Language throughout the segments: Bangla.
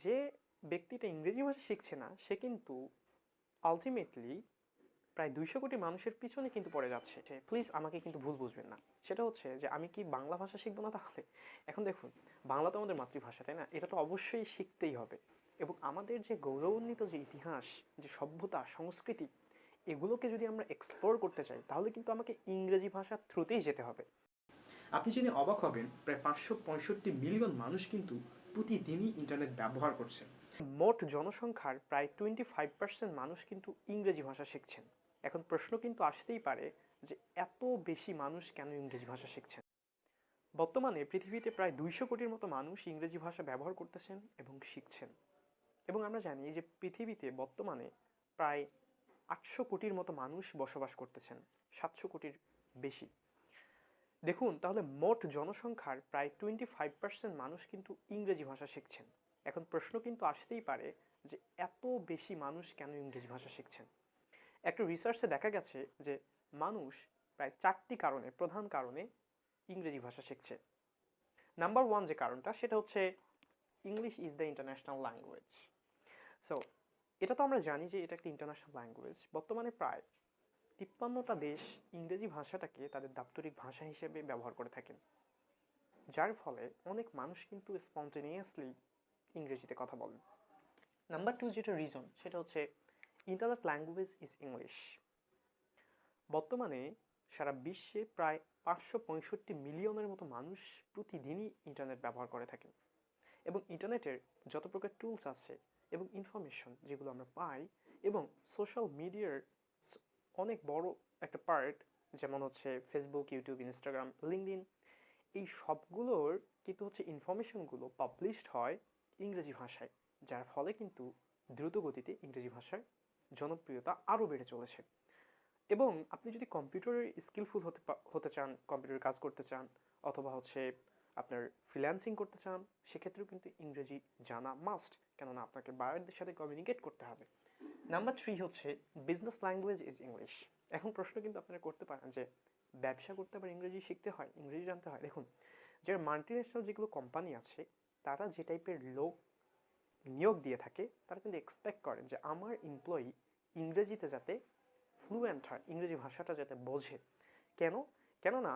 যে ব্যক্তিটা ইংরেজি ভাষা শিখছে না সে কিন্তু আলটিমেটলি প্রায় 200 কোটি মানুষের পিছনে কিন্তু পড়ে যাচ্ছে। প্লিজ আমাকে কিন্তু ভুল বুঝবেন না। সেটা হচ্ছে যে আমি কি বাংলা ভাষা শিখবো না তাহলে? এখন দেখুন, বাংলা তো আমাদের মাতৃভাষা, তাই না? এটা তো অবশ্যই শিখতেই হবে। এবং আমাদের যে গৌরবান্বিত যে ইতিহাস, যে সভ্যতা, সংস্কৃতি, এগুলোকে যদি আমরা এক্সপ্লোর করতে চাই তাহলে কিন্তু আমাকে ইংরেজি ভাষার থ্রুতেই যেতে হবে। আপনি জেনে অবাক হবেন, প্রায় 565 মিলিয়ন মানুষ কিন্তু প্রতিদিনই ইন্টারনেট ব্যবহার করছে। মোট জনসংখ্যার প্রায় 25% মানুষ কিন্তু ইংরেজি ভাষা শিখছেন। এখন প্রশ্ন কিন্তু আসতেই পারে যে এত বেশি মানুষ কেন ইংরেজি ভাষা শিখছেন? বর্তমানে পৃথিবীতে প্রায় 200 কোটির মতো মানুষ ইংরেজি ভাষা ব্যবহার করতেছেন এবং শিখছেন। এবং আমরা জানি যে পৃথিবীতে বর্তমানে প্রায় 800 কোটির মতো মানুষ বসবাস করতেছেন, 700 কোটির বেশি। দেখুন তাহলে মোট জনসংখ্যার প্রায় 25% মানুষ কিন্তু ইংরেজি ভাষা শিখছেন। এখন প্রশ্ন কিন্তু আসতেই পারে যে এত বেশি মানুষ কেন ইংরেজি ভাষা শিখছেন? একটা রিসার্চে দেখা গেছে যে মানুষ প্রায় 4টি কারণে, প্রধান কারণে ইংরেজি ভাষা শিখছে। নাম্বার 1 যে কারণটা সেটা হচ্ছে English is the international language. So এটা তো আমরা জানি যে এটা একটা ইন্টারন্যাশনাল ল্যাঙ্গুয়েজ। বর্তমানে প্রায় 53টা দেশ ইংরেজি ভাষাটাকে তাদের দাপ্তরিক ভাষা হিসেবে ব্যবহার করে থাকেন, যার ফলে অনেক মানুষ কিন্তু স্পন্টেনিয়াসলি ইংরেজিতে কথা বলেন। নাম্বার 2 যেটা রিজন সেটা হচ্ছে ইন্টারনেট ল্যাঙ্গুয়েজ ইজ ইংলিশ। বর্তমানে সারা বিশ্বে প্রায় 565 মিলিয়নের মতো মানুষ প্রতিদিনই ইন্টারনেট ব্যবহার করে থাকেন এবং ইন্টারনেটের যত প্রকার টুলস আছে এবং ইনফরমেশন যেগুলো আমরা পাই এবং সোশ্যাল মিডিয়ার অনেক বড় একটা পার্ট, যেমন হচ্ছে ফেসবুক, ইউটিউব, ইনস্টাগ্রাম, লিঙ্কডইন, এই সবগুলোর কিন্তু হচ্ছে ইনফরমেশনগুলো পাবলিশড হয় ইংরেজি ভাষায়, যার ফলে কিন্তু দ্রুত গতিতে ইংরেজি ভাষার জনপ্রিয়তা আরও বেড়ে চলেছে। এবং আপনি যদি কম্পিউটারের স্কিলফুল হতে চান, কম্পিউটারে কাজ করতে চান, অথবা হচ্ছে আপনার ফ্রিল্যান্সিং করতে চান, সেক্ষেত্রেও কিন্তু ইংরেজি জানা মাস্ট, কেননা আপনাকে বায়ারদের সাথে কমিউনিকেট করতে হবে। নাম্বার 3 হচ্ছে বিজনেস ল্যাঙ্গুয়েজ ইজ ইংলিশ। এখন প্রশ্ন কিন্তু আপনারা করতে পারেন যে ব্যবসা করতে আবার ইংরেজি শিখতে হয়, ইংরেজি জানতে হয়? দেখুন, যারা মাল্টিন্যাশনাল যেগুলো কোম্পানি আছে তারা যে টাইপের লোক নিয়োগ দিয়ে থাকে তারা কিন্তু এক্সপেক্ট করে যে আমার এমপ্লয়ি ইংরেজিতে যাতে ফ্লুয়েন্ট হয়, ইংরেজি ভাষাটা যাতে বোঝে। কেন? কেননা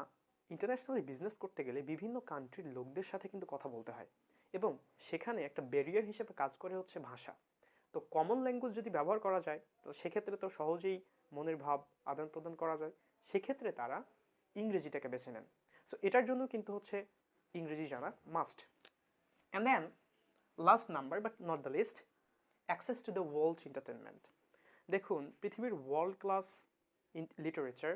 ইন্টারন্যাশনালি বিজনেস করতে গেলে বিভিন্ন কান্ট্রির লোকদের সাথে কিন্তু কথা বলতে হয় এবং সেখানে একটা ব্যারিয়ার হিসেবে কাজ করে হচ্ছে ভাষা। তো কমন ল্যাঙ্গুয়েজ যদি ব্যবহার করা যায় তো সেক্ষেত্রে তো সহজেই মনের ভাব আদান প্রদান করা যায়, সেক্ষেত্রে তারা ইংরেজিটাকে বেছে নেন। সো এটার জন্য কিন্তু হচ্ছে ইংরেজি জানা must. And then last number but not the least, access to the world entertainment. দেখুন, পৃথিবীর world class literature,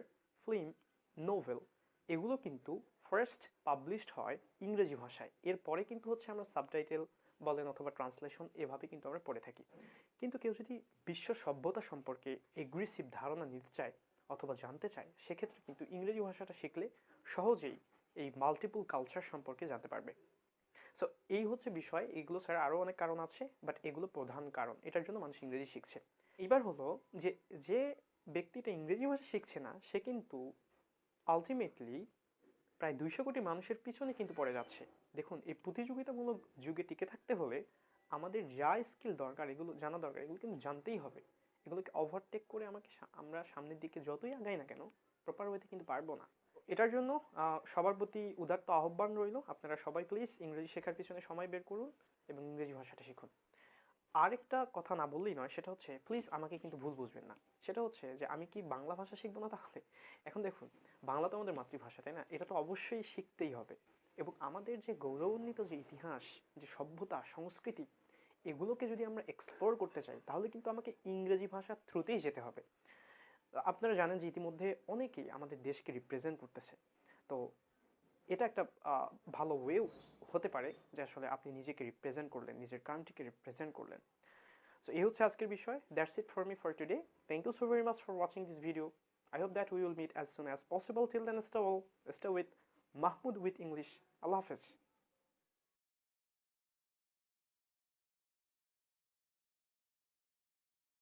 film, novel, এগুলো কিন্তু ফার্স্ট পাবলিশড হয় ইংরেজি ভাষায়, এরপরে কিন্তু হচ্ছে আমরা সাবটাইটেল বলেন অথবা ট্রান্সলেশন এভাবে কিন্তু আমরা পড়ে থাকি। কিন্তু কেউ যদি বিশ্ব সভ্যতা সম্পর্কে এগ্রেসিভ ধারণা নিতে চায় অথবা জানতে চায়, সেক্ষেত্রে কিন্তু ইংরেজি ভাষাটা শিখলে সহজেই এই মাল্টিপল কালচার সম্পর্কে জানতে পারবে। সো এই হচ্ছে বিষয়। এগুলো ছাড়া আরও অনেক কারণ আছে, বাট এগুলো প্রধান কারণ এটার জন্য মানুষ ইংরেজি শিখছে। এবার হলো যে যে ব্যক্তিটা ইংরেজি ভাষা শিখছে না সে কিন্তু আলটিমেটলি প্রায় 200 কোটি মানুষের পিছনে কিন্তু পড়ে যাচ্ছে। দেখুন, এই প্রতিযোগিতামূলক যুগে টিকে থাকতে হলে আমাদের যা স্কিল দরকার, এগুলো জানা দরকার, এগুলো কিন্তু জানতেই হবে। এগুলোকে ওভারটেক করে আমরা সামনের দিকে যতই আগাই না কেন প্রপার ওয়েতে কিন্তু পারবো না। এটার জন্য সবার প্রতি উদাত্ত আহ্বান রইল, আপনারা সবাই প্লিজ ইংরেজি শেখার পিছনে সময় বের করুন এবং ইংরেজি ভাষাটা শিখুন। আরেকটা কথা না বললেই নয়, সেটা হচ্ছে প্লিজ আমাকে কিন্তু ভুল বুঝবেন না। সেটা হচ্ছে যে আমি কি বাংলা ভাষা শিখবো না তাহলে? এখন দেখুন, বাংলা তো আমাদের মাতৃভাষা, তাই না? এটা তো অবশ্যই শিখতেই হবে। এবং আমাদের যে গৌরবান্বিত যে ইতিহাস, যে সভ্যতা, সংস্কৃতি, এগুলোকে যদি আমরা এক্সপ্লোর করতে চাই তাহলে কিন্তু আমাকে ইংরেজি ভাষার থ্রুতেই যেতে হবে। আপনারা জানেন যে ইতিমধ্যে অনেকেই আমাদের দেশকে রিপ্রেজেন্ট করতেছে। তো এটা একটা ভালো ওয়েও হতে পারে যে আসলে আপনি নিজেকে রিপ্রেজেন্ট করলেন, নিজের কান্ট্রিকে রিপ্রেজেন্ট করলেন। সো এই হচ্ছে আজকের বিষয়। That's it for me for today. Thank you so very much for watching this video. I hope that we will meet as soon as possible. Till then, stay well, stay with Mahmud with English. Allah Hafiz.